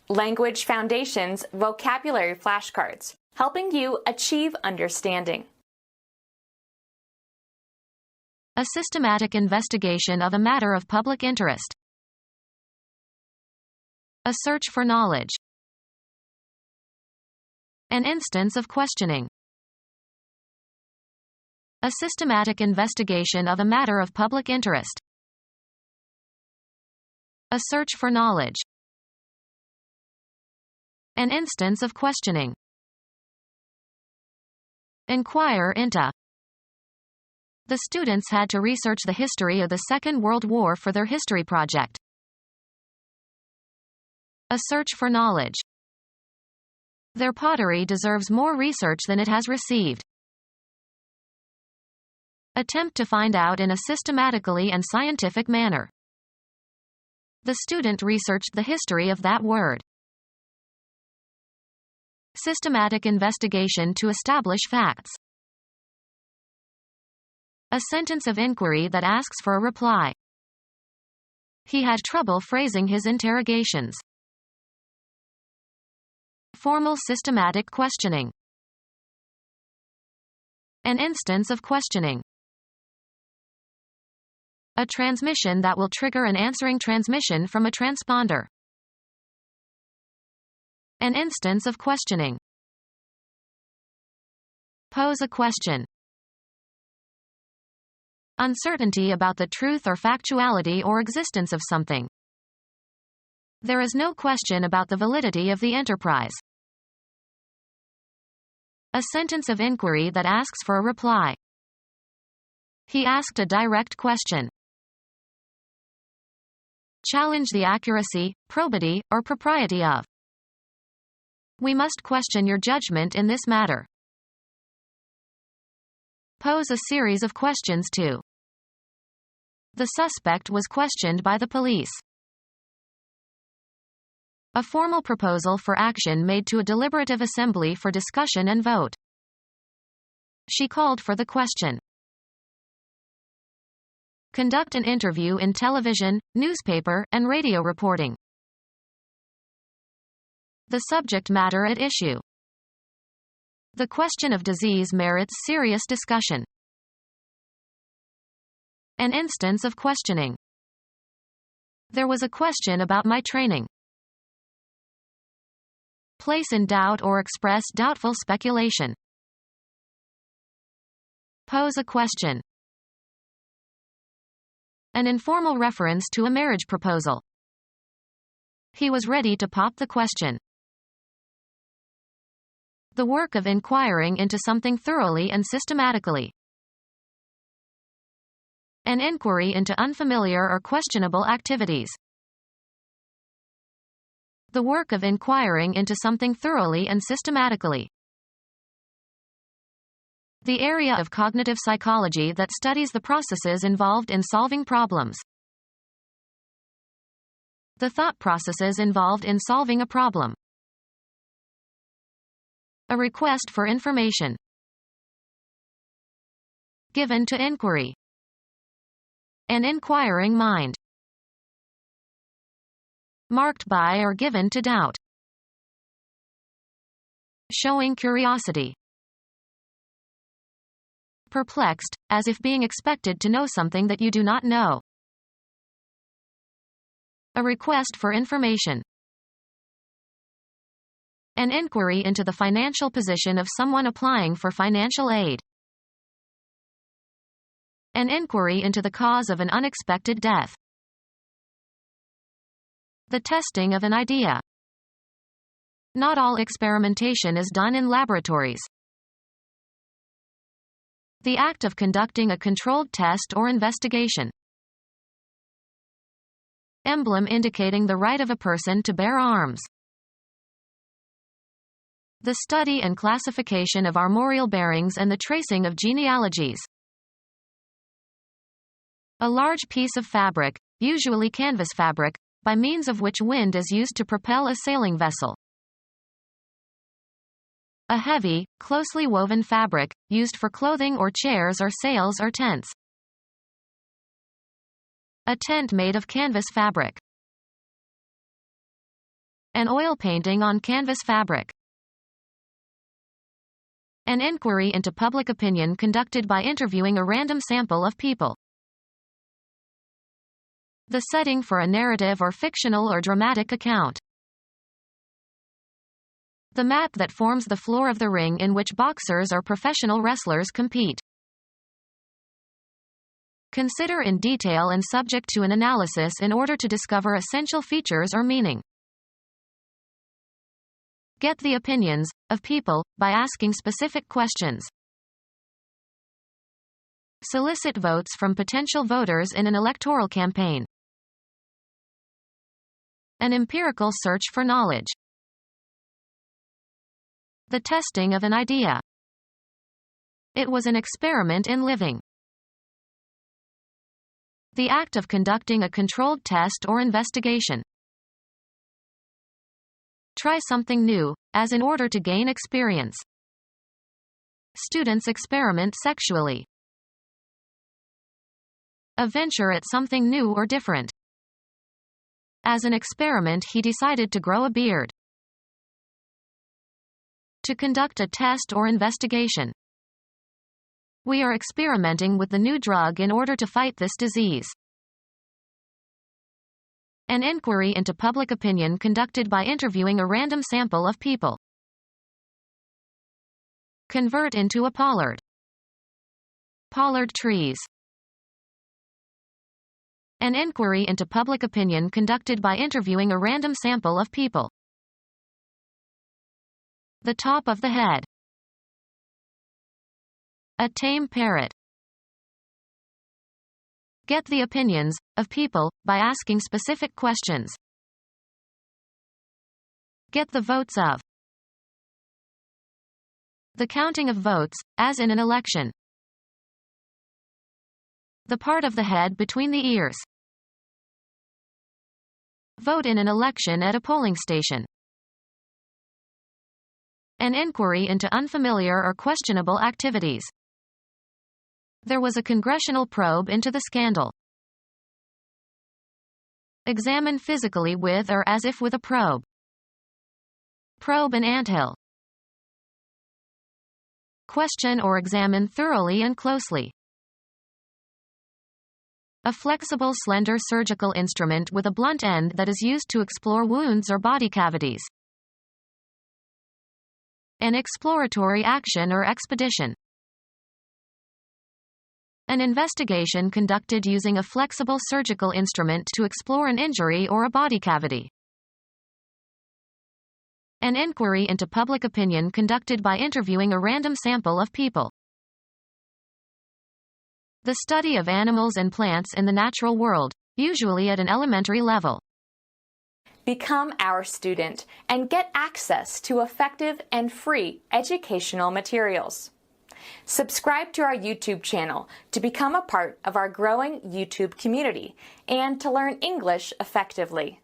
Language Foundations Vocabulary Flashcards, helping you achieve understanding. A systematic investigation of a matter of public interest. A search for knowledge. An instance of questioning. A systematic investigation of a matter of public interest. A search for knowledge. An instance of questioning. Inquire into. The students had to research the history of the Second World War for their history project. A search for knowledge. Their pottery deserves more research than it has received. Attempt to find out in a systematically and scientific manner. The student researched the history of that word. Systematic investigation to establish facts. A sentence of inquiry that asks for a reply. He had trouble phrasing his interrogations. Formal systematic questioning. An instance of questioning. A transmission that will trigger an answering transmission from a transponder. An instance of questioning. Pose a question. Uncertainty about the truth or factuality or existence of something. There is no question about the validity of the enterprise. A sentence of inquiry that asks for a reply. He asked a direct question. Challenge the accuracy, probity, or propriety of. We must question your judgment in this matter. Pose a series of questions to. The suspect was questioned by the police. A formal proposal for action made to a deliberative assembly for discussion and vote. She called for the question. Conduct an interview in television, newspaper, and radio reporting. The subject matter at issue. The question of disease merits serious discussion. An instance of questioning. There was a question about my training. Place in doubt or express doubtful speculation. Pose a question. An informal reference to a marriage proposal. He was ready to pop the question. The work of inquiring into something thoroughly and systematically. An inquiry into unfamiliar or questionable activities. The work of inquiring into something thoroughly and systematically. The area of cognitive psychology that studies the processes involved in solving problems. The thought processes involved in solving a problem. A request for information. Given to inquiry. An inquiring mind. Marked by or given to doubt. Showing curiosity. Perplexed, as if being expected to know something that you do not know. A request for information. An inquiry into the financial position of someone applying for financial aid. An inquiry into the cause of an unexpected death. The testing of an idea. Not all experimentation is done in laboratories. The act of conducting a controlled test or investigation. Emblem indicating the right of a person to bear arms. The study and classification of armorial bearings and the tracing of genealogies. A large piece of fabric, usually canvas fabric, by means of which wind is used to propel a sailing vessel. A heavy, closely woven fabric, used for clothing or chairs or sails or tents. A tent made of canvas fabric. An oil painting on canvas fabric. An inquiry into public opinion conducted by interviewing a random sample of people. The setting for a narrative or fictional or dramatic account. The map that forms the floor of the ring in which boxers or professional wrestlers compete. Consider in detail and subject to an analysis in order to discover essential features or meaning. Get the opinions of people by asking specific questions. Solicit votes from potential voters in an electoral campaign. An empirical search for knowledge. The testing of an idea. It was an experiment in living. The act of conducting a controlled test or investigation. Try something new, as in order to gain experience. Students experiment sexually. A venture at something new or different. As an experiment, he decided to grow a beard. To conduct a test or investigation. We are experimenting with the new drug in order to fight this disease. An inquiry into public opinion conducted by interviewing a random sample of people. Convert into a pollard. Pollard trees. An inquiry into public opinion conducted by interviewing a random sample of people. The top of the head. A tame parrot. Get the opinions of people by asking specific questions. Get the votes of. The counting of votes, as in an election. The part of the head between the ears. Vote in an election at a polling station. An inquiry into unfamiliar or questionable activities. There was a congressional probe into the scandal. Examine physically with or as if with a probe. Probe an anthill. Question or examine thoroughly and closely. A flexible, slender surgical instrument with a blunt end that is used to explore wounds or body cavities. An exploratory action or expedition. An investigation conducted using a flexible surgical instrument to explore an injury or a body cavity. An inquiry into public opinion conducted by interviewing a random sample of people. The study of animals and plants in the natural world, usually at an elementary level. Become our student and get access to effective and free educational materials. Subscribe to our YouTube channel to become a part of our growing YouTube community and to learn English effectively.